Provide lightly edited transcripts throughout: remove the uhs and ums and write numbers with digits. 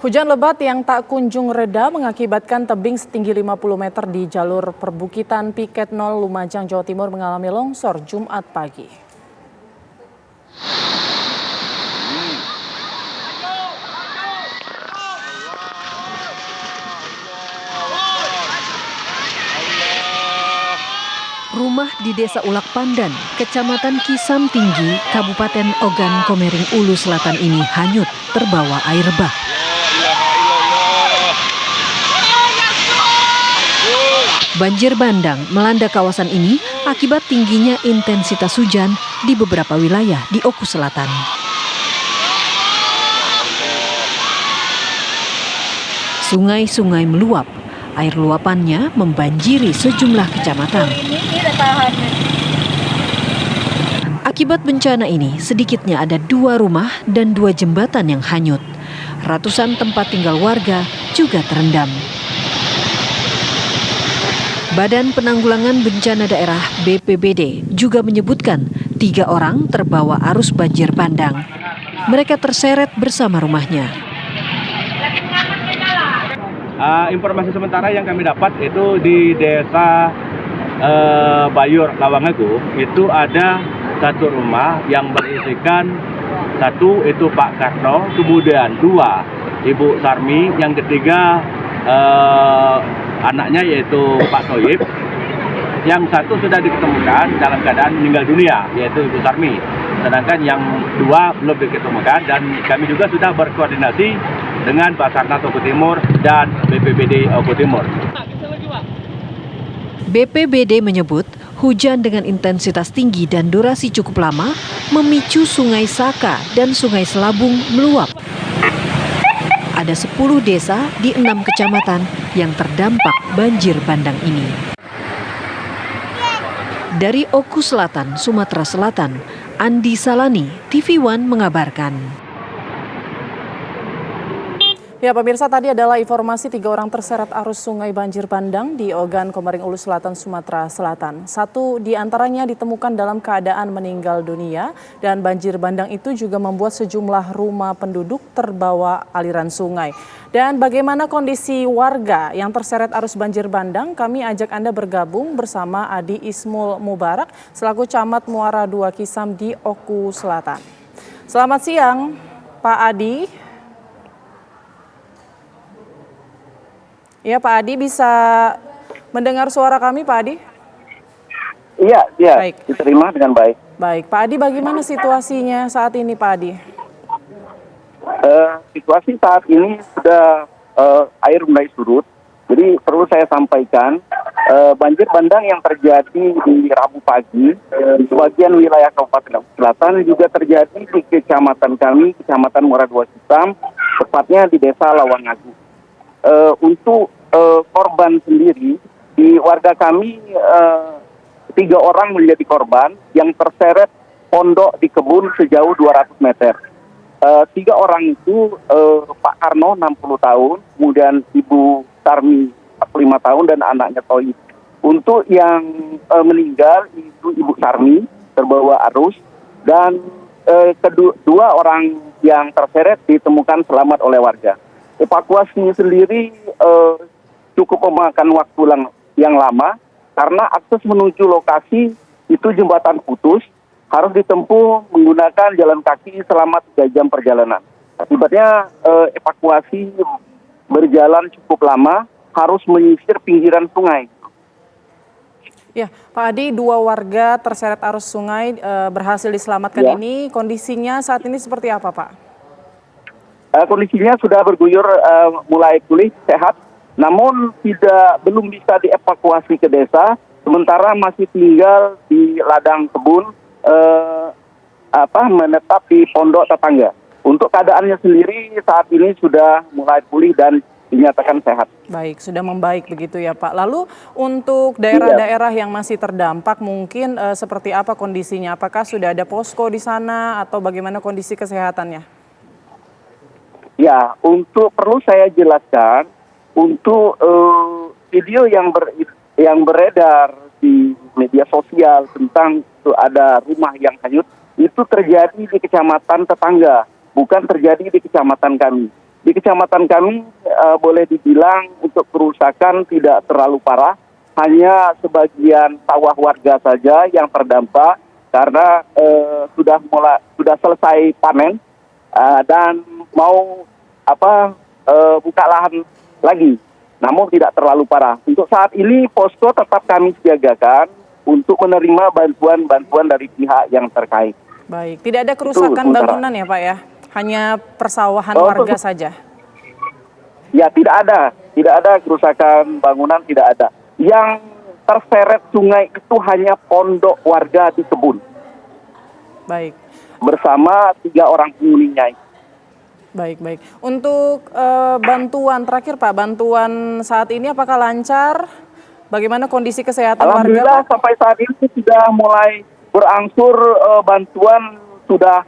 Hujan lebat yang tak kunjung reda mengakibatkan tebing setinggi 50 meter di jalur perbukitan Piket 0 Lumajang, Jawa Timur mengalami longsor Jumat pagi. Rumah di Desa Ulak Pandan, Kecamatan Kisam Tinggi, Kabupaten Ogan Komering Ulu Selatan ini hanyut terbawa air bah. Banjir bandang melanda kawasan ini akibat tingginya intensitas hujan di beberapa wilayah di Oku Selatan. Sungai-sungai meluap, air luapannya membanjiri sejumlah kecamatan. Akibat bencana ini, sedikitnya ada 2 rumah dan 2 jembatan yang hanyut. Ratusan tempat tinggal warga juga terendam. Badan Penanggulangan Bencana Daerah BPBD juga menyebutkan 3 orang terbawa arus banjir bandang. Mereka terseret bersama rumahnya. Informasi sementara yang kami dapat itu di desa Bayur Lawangagu itu ada 1 rumah yang berisikan 1 itu Pak Karno, kemudian 2 Ibu Sarmi, yang ketiga anaknya yaitu Pak Soyib, yang 1 sudah diketemukan dalam keadaan meninggal dunia yaitu Ibu Sarmi, sedangkan yang 2 belum diketemukan, dan kami juga sudah berkoordinasi dengan Basarnas Oku Timur dan BPBD Oku Timur. BPBD menyebut hujan dengan intensitas tinggi dan durasi cukup lama memicu Sungai Saka dan Sungai Selabung meluap. Ada 10 desa di 6 kecamatan yang terdampak banjir bandang ini. Dari Oku Selatan, Sumatera Selatan, Andi Salani, TV One mengabarkan. Ya pemirsa, tadi adalah informasi 3 orang terseret arus sungai banjir bandang di Ogan Komering Ulu Selatan, Sumatera Selatan. 1 di antaranya ditemukan dalam keadaan meninggal dunia, dan banjir bandang itu juga membuat sejumlah rumah penduduk terbawa aliran sungai. Dan bagaimana kondisi warga yang terseret arus banjir bandang? Kami ajak Anda bergabung bersama Adi Ismul Mubarak selaku Camat Muara II Kisam di Oku Selatan. Selamat siang, Pak Adi. Ya, Pak Adi, bisa mendengar suara kami, Pak Adi? Iya, Baik. diterima dengan baik. Baik, Pak Adi, bagaimana situasinya saat ini, Pak Adi? Situasi saat ini sudah air mulai surut. Jadi perlu saya sampaikan, banjir bandang yang terjadi di Rabu pagi di sebagian wilayah Kabupaten Oku Selatan juga terjadi di kecamatan kami, Kecamatan Muara II Kisam, tepatnya di Desa Lawangagu. Untuk korban sendiri, di warga kami 3 orang menjadi korban yang terseret pondok di kebun sejauh 200 meter. 3 orang itu Pak Karno 60 tahun, kemudian Ibu Sarmi 45 tahun dan anaknya Toib. Untuk yang meninggal itu Ibu Sarmi terbawa arus, dan kedua orang yang terseret ditemukan selamat oleh warga. Evakuasinya sendiri cukup memakan waktu yang lama karena akses menuju lokasi itu jembatan putus, harus ditempuh menggunakan jalan kaki selama 3 jam perjalanan. Akibatnya evakuasi berjalan cukup lama, harus menyisir pinggiran sungai. Ya, Pak Adi, 2 warga terseret arus sungai berhasil diselamatkan ini. Kondisinya saat ini seperti apa, Pak? Kondisinya sudah berguyur, mulai pulih, sehat, namun belum bisa dievakuasi ke desa, sementara masih tinggal di ladang kebun, menetap di pondok tetangga. Untuk keadaannya sendiri saat ini sudah mulai pulih dan dinyatakan sehat. Baik, sudah membaik begitu ya Pak. Lalu untuk daerah-daerah yang masih terdampak mungkin seperti apa kondisinya? Apakah sudah ada posko di sana atau bagaimana kondisi kesehatannya? Ya, perlu saya jelaskan, untuk video yang beredar di media sosial tentang ada rumah yang hanyut, itu terjadi di kecamatan tetangga, bukan terjadi di kecamatan kami. di kecamatan kami boleh dibilang untuk kerusakan tidak terlalu parah, hanya sebagian sawah warga saja yang terdampak karena sudah selesai panen dan mau buka lahan lagi, namun tidak terlalu parah. Untuk saat ini posko tetap kami siagakan untuk menerima bantuan dari pihak yang terkait. Baik, tidak ada kerusakan bangunan ya Pak ya? Hanya persawahan warga saja? Ya, tidak ada kerusakan bangunan, tidak ada. Yang terseret sungai itu hanya pondok warga di kebun. Baik. Bersama 3 orang penghuninya. Baik. Untuk bantuan terakhir Pak, bantuan saat ini apakah lancar? Bagaimana kondisi kesehatan warga Alhamdulillah Pak? sampai saat ini sudah mulai berangsur, bantuan sudah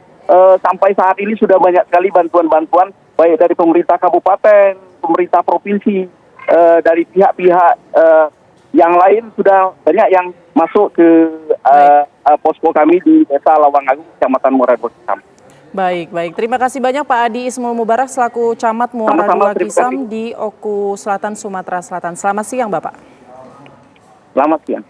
sampai saat ini sudah banyak sekali bantuan-bantuan baik dari pemerintah kabupaten, pemerintah provinsi, dari pihak-pihak yang lain sudah banyak yang masuk ke posko kami di Desa Lawang Agung, Kecamatan Muara Dua Kisam. Baik. Terima kasih banyak Pak Adi Ismul Mubarak selaku Camat Muara Dua Kisam di Oku Selatan, Sumatera Selatan. Selamat siang Bapak. Selamat siang.